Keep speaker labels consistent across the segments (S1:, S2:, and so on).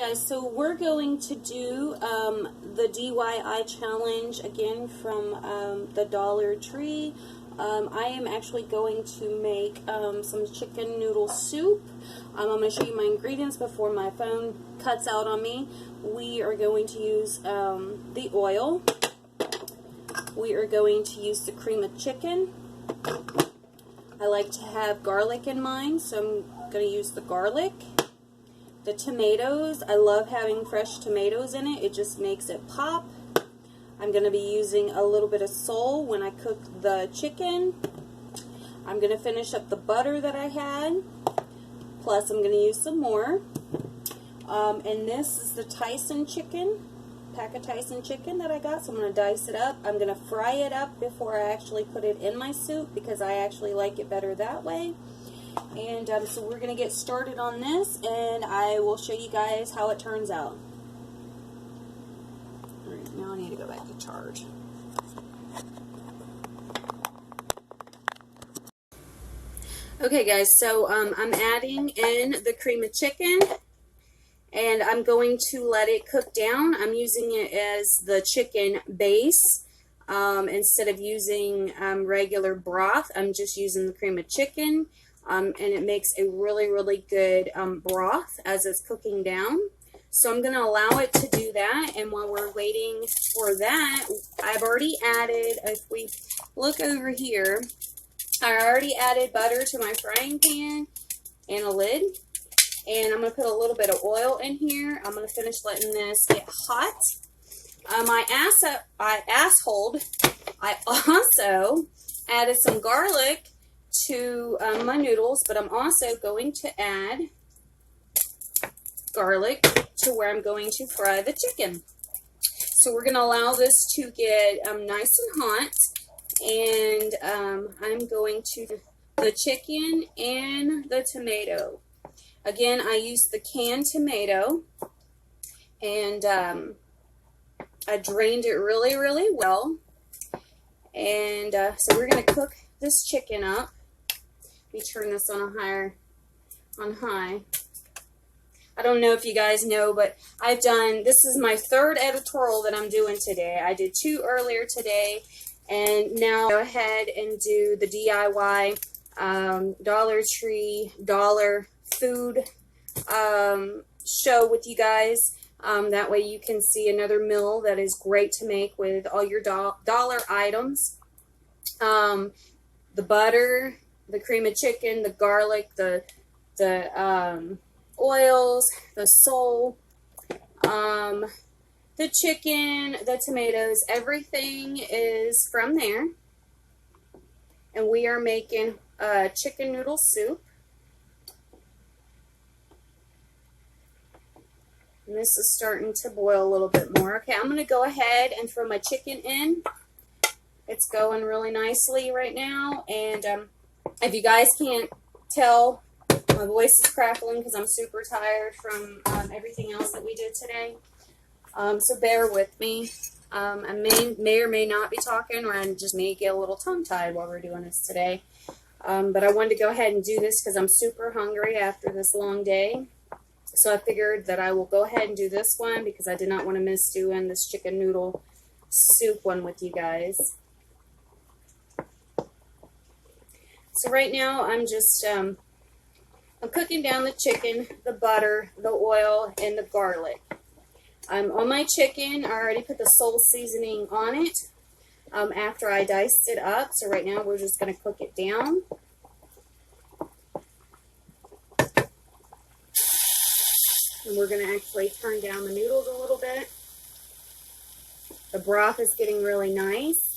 S1: Guys, so we're going to do the DIY challenge again from the Dollar Tree. I am actually going to make some chicken noodle soup. I'm going to show you my ingredients before my phone cuts out on me. We are going to use the oil. We are going to use the cream of chicken. I like to have garlic in mine, so I'm going to use the garlic. The tomatoes, I love having fresh tomatoes in it. It just makes it pop. I'm going to be using a little bit of sole when I cook the chicken. I'm going to finish up the butter that I had. Plus, I'm going to use some more. And this is the Tyson chicken, pack of Tyson chicken that I got. So I'm going to dice it up. I'm going to fry it up before I actually put it in my soup because I actually like it better that way. And so we're going to get started on this, and I will show you guys how it turns out. Alright, now I need to go back to charge. Okay guys, so I'm adding in the cream of chicken, and I'm going to let it cook down. I'm using it as the chicken base. Instead of using regular broth, I'm just using the cream of chicken. And it makes a really, really good broth as it's cooking down. So I'm going to allow it to do that. And while we're waiting for that, I've already added, if we look over here, I already added butter to my frying pan and a lid. And I'm going to put a little bit of oil in here. I'm going to finish letting this get hot. I also added some garlic to my noodles, but I'm also going to add garlic to where I'm going to fry the chicken. So we're going to allow this to get nice and hot, and I'm going to the chicken and the tomato. Again, I used the canned tomato, and I drained it really, really well. And so we're going to cook this chicken up. Let me turn this on high. I don't know if you guys know, but this is my third editorial that I'm doing today. I did 2 earlier today, and now I'll go ahead and do the DIY Dollar Tree dollar food show with you guys. That way you can see another meal that is great to make with all your dollar items. The butter, the cream of chicken, the garlic, the oils, the sole, the chicken, the tomatoes, everything is from there. And we are making chicken noodle soup. And this is starting to boil a little bit more. Okay, I'm going to go ahead and throw my chicken in. It's going really nicely right now, and if you guys can't tell, my voice is crackling because I'm super tired from everything else that we did today. So bear with me. I may or may not be talking, or I just may get a little tongue-tied while we're doing this today. But I wanted to go ahead and do this because I'm super hungry after this long day. So I figured that I will go ahead and do this one because I did not want to miss doing this chicken noodle soup one with you guys. So right now I'm just, I'm cooking down the chicken, the butter, the oil, and the garlic. On my chicken, I already put the sole seasoning on it after I diced it up. So right now we're just going to cook it down. And we're going to actually turn down the noodles a little bit. The broth is getting really nice.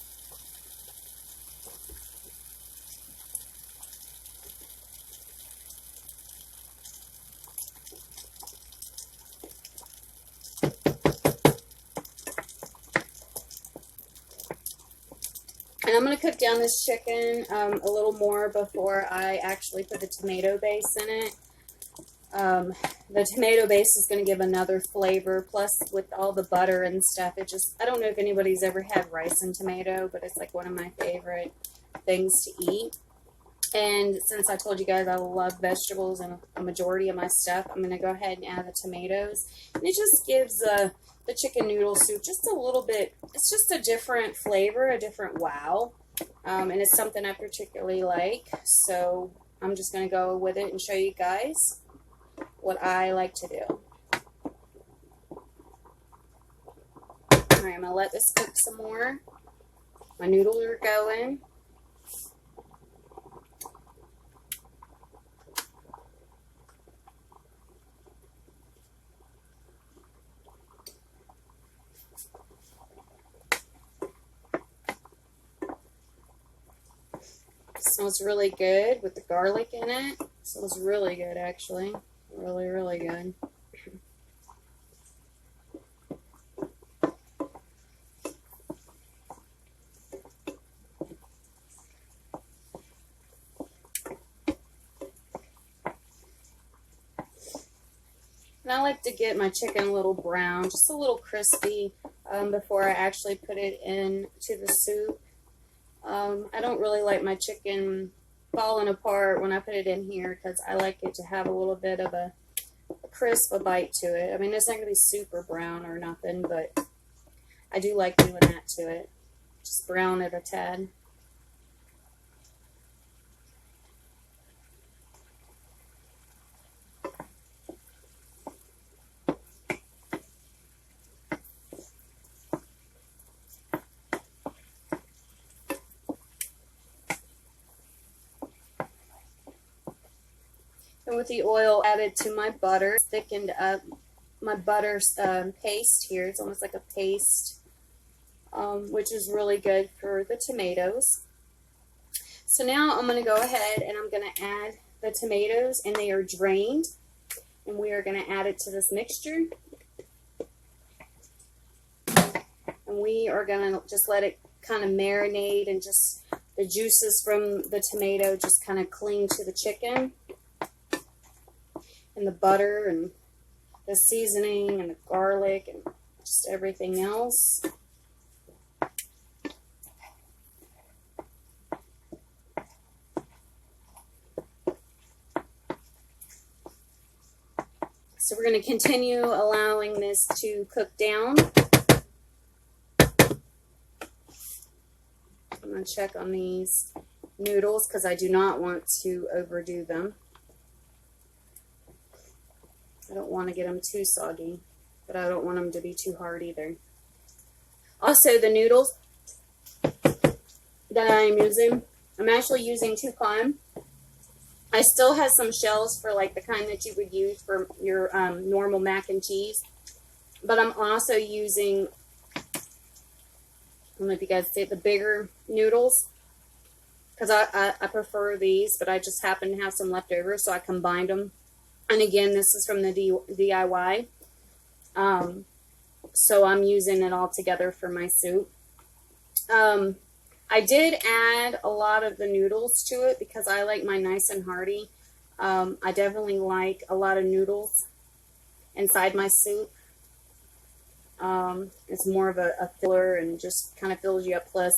S1: And I'm going to cook down this chicken a little more before I actually put the tomato base in it. The tomato base is going to give another flavor, plus with all the butter and stuff, I don't know if anybody's ever had rice and tomato, but it's like one of my favorite things to eat. And since I told you guys I love vegetables and a majority of my stuff, I'm going to go ahead and add the tomatoes. And it just gives the chicken noodle soup just a little bit, it's just a different flavor, a different wow. And it's something I particularly like. So I'm just going to go with it and show you guys what I like to do. Alright, I'm going to let this cook some more. My noodles are going. Smells really good with the garlic in it. Smells really good, actually. Really, really good. And I like to get my chicken a little brown, just a little crispy before I actually put it into the soup. I don't really like my chicken falling apart when I put it in here because I like it to have a little bit of a crisp, a bite to it. I mean, it's not going to be super brown or nothing, but I do like doing that to it. Just brown it a tad. And with the oil added to my butter, thickened up my butter paste here. It's almost like a paste, which is really good for the tomatoes. So now I'm going to go ahead and I'm going to add the tomatoes, and they are drained. And we are going to add it to this mixture. And we are going to just let it kind of marinate, and just the juices from the tomato just kind of cling to the chicken. And the butter and the seasoning and the garlic and just everything else. So we're going to continue allowing this to cook down. I'm going to check on these noodles because I do not want to overdo them. I don't want to get them too soggy, but I don't want them to be too hard either. Also, the noodles that I'm using, I'm actually using 2 kind. I still have some shells for like the kind that you would use for your normal mac and cheese, but I'm also using, I don't know if you guys see it, the bigger noodles, because I prefer these, but I just happen to have some left over, so I combined them. And again, this is from the DIY. So I'm using it all together for my soup. I did add a lot of the noodles to it because I like mine nice and hearty. I definitely like a lot of noodles inside my soup. It's more of a filler and just kind of fills you up. Plus,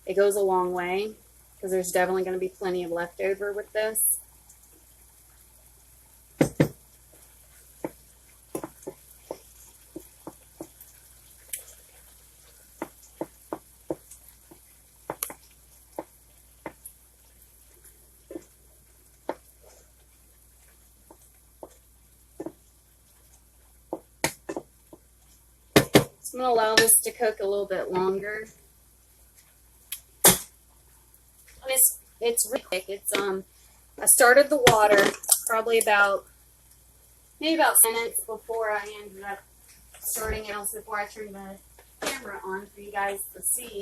S1: it goes a long way because there's definitely going to be plenty of leftover with this. So I'm going to allow this to cook a little bit longer. It's really quick. It's I started the water probably maybe about 10 minutes before I ended up starting it, before I turned the camera on for you guys to see.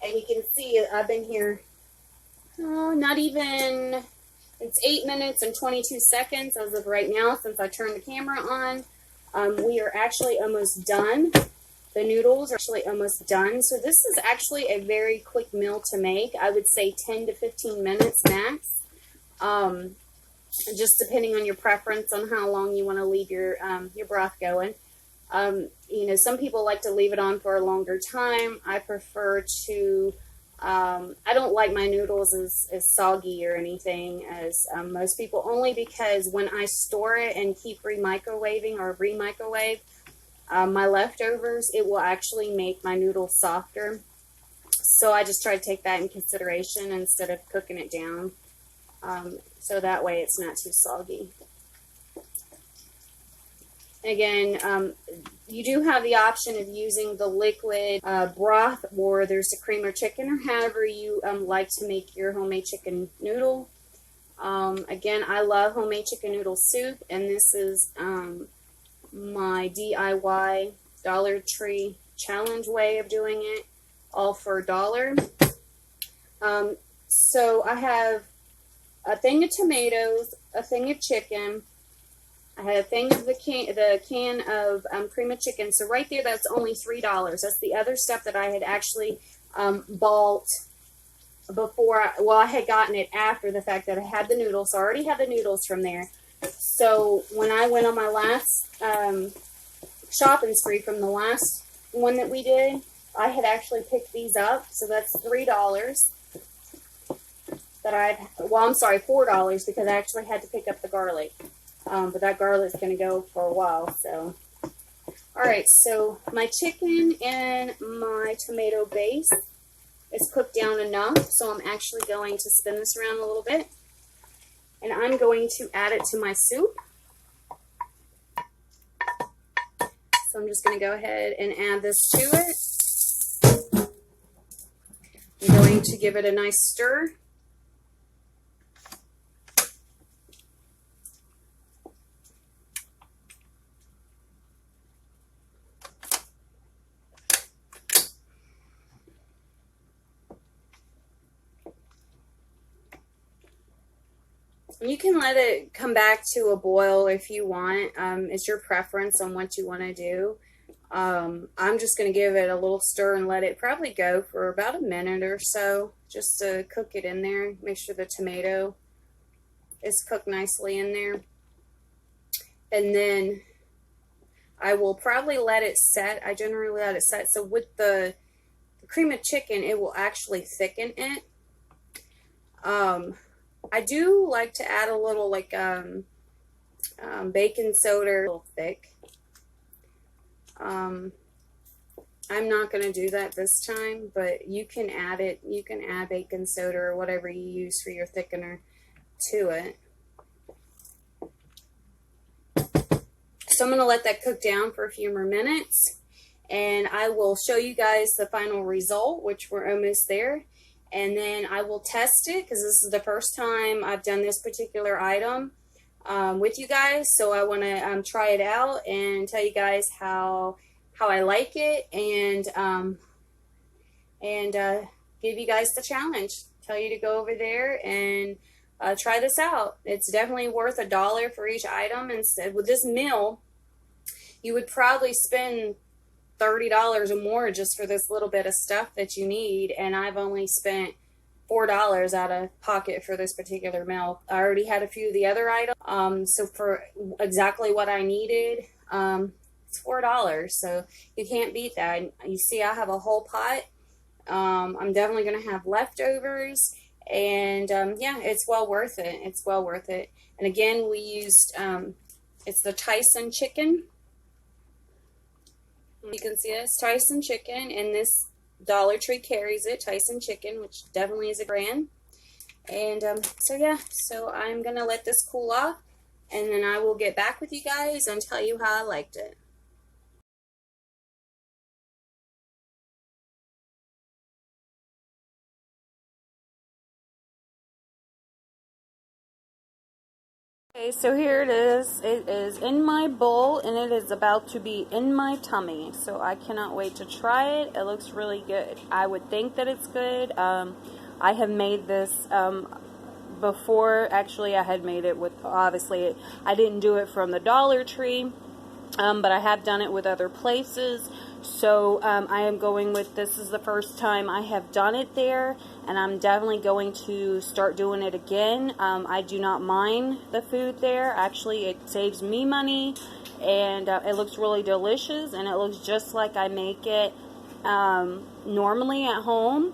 S1: And you can see I've been here, not even, it's 8 minutes and 22 seconds as of right now since I turned the camera on. We are actually almost done. The noodles are actually almost done. So this is actually a very quick meal to make. I would say 10 to 15 minutes max. Just depending on your preference on how long you want to leave your broth going. You know, some people like to leave it on for a longer time. I prefer to I don't like my noodles as soggy or anything as most people, only because when I store it and keep re-microwaving or re-microwave my leftovers, it will actually make my noodles softer. So I just try to take that in consideration instead of cooking it down. So that way it's not too soggy. Again, you do have the option of using the liquid broth, or there's the cream or chicken, or however you like to make your homemade chicken noodle. Again, I love homemade chicken noodle soup, and this is my DIY Dollar Tree challenge way of doing it, all for $1. So I have a thing of tomatoes, a thing of chicken. I had a thing of the can of cream of chicken. So right there, that's only $3. That's the other stuff that I had actually bought before. I had gotten it after the fact that I had the noodles. So I already had the noodles from there. So when I went on my last shopping spree from the last one that we did, I had actually picked these up. So that's $3 that I'm sorry, $4 because I actually had to pick up the garlic. But that garlic's going to go for a while, so. Alright, so my chicken and my tomato base is cooked down enough, so I'm actually going to spin this around a little bit. And I'm going to add it to my soup. So I'm just going to go ahead and add this to it. I'm going to give it a nice stir. You can let it come back to a boil if you want. It's your preference on what you want to do. I'm just going to give it a little stir and let it probably go for about a minute or so, just to cook it in there. Make sure the tomato is cooked nicely in there. And then I will probably let it set. I generally let it set. So with the cream of chicken, it will actually thicken it. I do like to add a little baking soda, a little thick. I'm not going to do that this time, but you can add it. You can add baking soda or whatever you use for your thickener to it. So I'm going to let that cook down for a few more minutes, and I will show you guys the final result, which we're almost there. And then I will test it because this is the first time I've done this particular item with you guys. So I want to try it out and tell you guys how I like it, and give you guys the challenge. Tell you to go over there and try this out. It's definitely worth $1 for each item. Instead, with this meal, you would probably spend $30 or more just for this little bit of stuff that you need, and I've only spent $4 out of pocket for this particular meal. I already had a few of the other items, so for exactly what I needed, it's $4, so you can't beat that. You see, I have a whole pot. I'm definitely going to have leftovers, and yeah, it's well worth it. It's well worth it. And again, we used it's the Tyson chicken. You can see it's Tyson chicken, and this Dollar Tree carries it, Tyson chicken, which definitely is a brand. And so yeah, so I'm going to let this cool off, and then I will get back with you guys and tell you how I liked it. Okay, so here it is. It is in my bowl, and it is about to be in my tummy. So I cannot wait to try it. It looks really good. I would think that it's good. I have made this before. Actually, I had made it with, obviously, I didn't do it from the Dollar Tree, but I have done it with other places. So I am going with, this is the first time I have done it there, and I'm definitely going to start doing it again. I do not mind the food there. Actually, it saves me money, and it looks really delicious, and it looks just like I make it normally at home.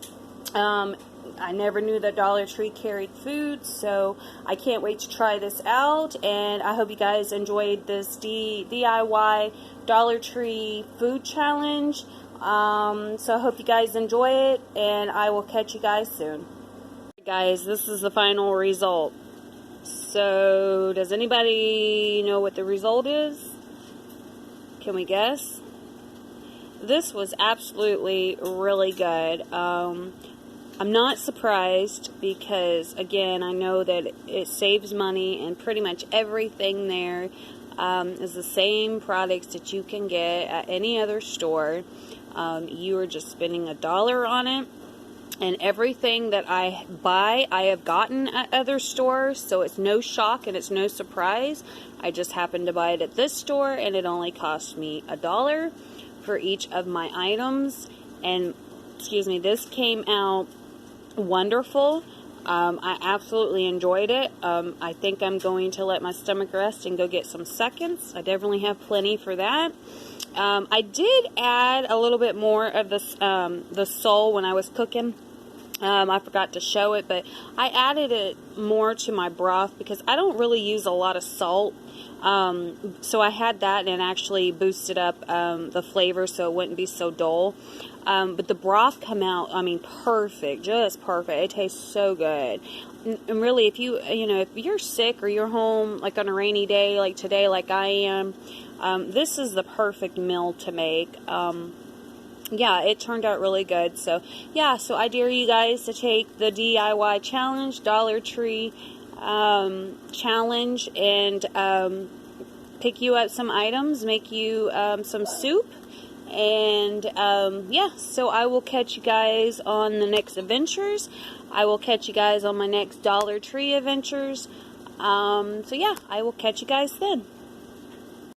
S1: I never knew that Dollar Tree carried food, so I can't wait to try this out, and I hope you guys enjoyed this DIY Dollar Tree food challenge. So I hope you guys enjoy it, and I will catch you guys soon. Guys, this is the final result. So, does anybody know what the result is? Can we guess? This was absolutely really good. I'm not surprised because, again, I know that it saves money, and pretty much everything there is the same products that you can get at any other store. You are just spending $1 on it, and everything that I buy I have gotten at other stores, so it's no shock and it's no surprise. I just happened to buy it at this store, and it only cost me $1 for each of my items. And excuse me, this came out wonderful. I absolutely enjoyed it. I think I'm going to let my stomach rest and go get some seconds. I definitely have plenty for that. I did add a little bit more of the sole when I was cooking. I forgot to show it, but I added it more to my broth because I don't really use a lot of salt. So I had that, and it actually boosted up the flavor so it wouldn't be so dull. But the broth come out, I mean, perfect, just perfect. It tastes so good. And really, if if you're sick or you're home like on a rainy day like today, like I am, this is the perfect meal to make. Yeah, it turned out really good. So yeah, so I dare you guys to take the DIY challenge, Dollar Tree challenge, and pick you up some items, make you some soup. And yeah, so I will catch you guys on the next adventures. I will catch you guys on my next Dollar Tree adventures. So yeah, I will catch you guys then.